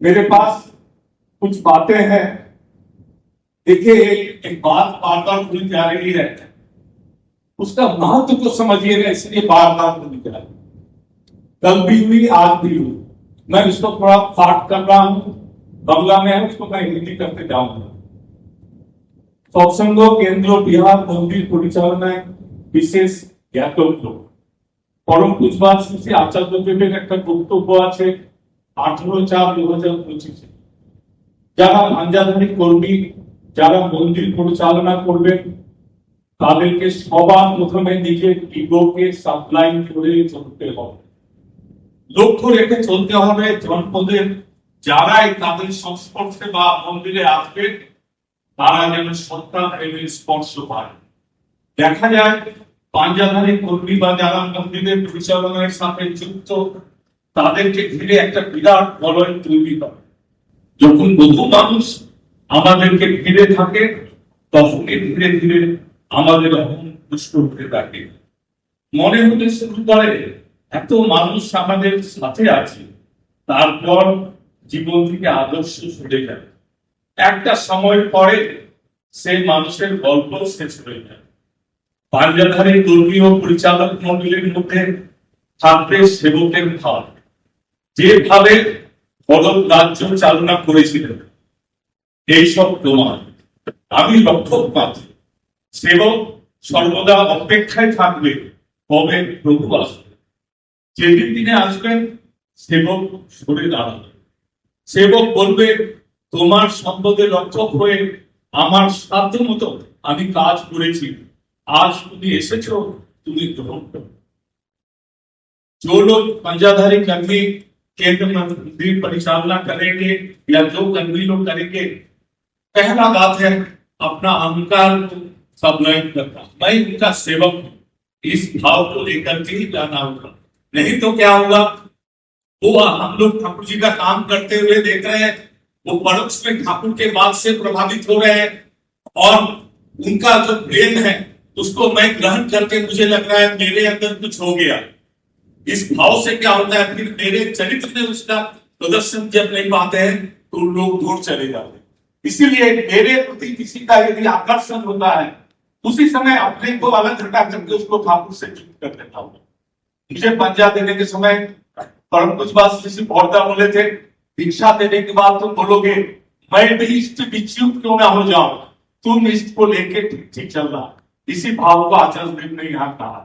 मेरे पास कुछ बातें हैं। देखिए, एक बात बार बार भूल जा रही है, उसका महत्व को समझिएगा, इसलिए बार बार भूल जा रही है। कल भी हुई, आज भी हुई। मैं उसको थोड़ा पाठ कर रहा हूं, बांग्ला में है, उसको मैं हिंदी करते जाऊंगा। সৎসঙ্গ কেন্দ্র বিহার মন্দির পরিচালনায় বিশেষ জ্ঞাতব্য পরম পূজবাদ শ্রী আচার্যদেবের একটা বক্তব্য আছে 18/4/2025। যারা গাঞ্জাধারী কর্মী, যারা মন্দির পরিচালনা করবেন, তাদেরকে সবার প্রথমে নিজের ইগোকে সাপ্লাই করে চলতে হবে, লক্ষ্য রেখে চলতে হবে। জনপদের যারাই তাদের সংস্পর্শে বা মন্দিরে আসবেন, তারা যেন সত্তা প্রেমের স্পর্শ পায়। দেখা যায় পাঞ্জাধারী কর্মী বা যারা মন্দিরের পরিচালনার সাথে যুক্ত, তাদেরকে ঘিরে একটা বিরাট বলয় তৈরি হয়। যখন বহু মানুষ আমাদেরকে ঘিরে থাকে, তখনই ধীরে ধীরে আমাদের অহং পুষ্ট হতে থাকে। মনে হতে শুরু করে এত মানুষ আমাদের সাথে আছে, তারপর জীবন থেকে আদর্শ সরে যায়। একটা সময় পরে সেই মানুষের গল্প শেষ হয়ে যায়। পাঞ্জাধারী কর্মী ও পরিচালক মন্ডলীর মধ্যে থাকবে সেবকের ভাব। যেভাবে ভরত রাজ্য চালনা করেছিলেন, এইসব প্রমাণ আমি লক্ষ্য পাচ্ছি। সেবক সর্বদা অপেক্ষায় থাকবে কবে প্রভু আসবে। যেদিন তিনি আসবেন, সেবক সরে দাঁড়াবে। সেবক বলবে, তোমার সম্পদে রক্ষক হয়ে আমার সাধ্য মতো আমি কাজ করেছি, আজ তুমি এসেছো, তুমি গ্রহণ করো। जो लोग पंजाधारी कर्मी केंद्र मंदिर परिचालना करेंगे या जो कर्मी लोग करेंगे, पहला बात है अपना अहंकार को सबलाइन करना। मैं उनका सेवक हूं, इस भाव को लेकर के ही जाना होगा। नहीं तो क्या होगा, वो हम लोग ठाकुर जी का काम करते हुए देख रहे हैं, वो परोक्ष में ठाकुर के बात से प्रभावित हो रहे हैं, और उनका जो प्रेम है उसको मैं ग्रहण करके मुझे लग रहा है मेरे अंदर कुछ हो गया। इस भाव से क्या होता है, फिर मेरे चरित्र में उसका प्रदर्शन जब नहीं पाते हैं तो लोग दूर चले जाते हैं। इसीलिए मेरे प्रति किसी का यदि आकर्षण होता है, उसी समय अपने को अलग हटा करके उसको ठाकुर से युक्त कर देता हूँ। मुझे पंजा देने के समय परम पूज्यपाद श्री बौरदा बोले थे, दीक्षा देने के बाद तुम बोलोगे मैं भी इष्ट विच्युत क्यों ना हो जाऊं, तुम इष्ट को लेके ठीक चल रहा। इसी भाव को आचार्य देव ने यहाँ कहा।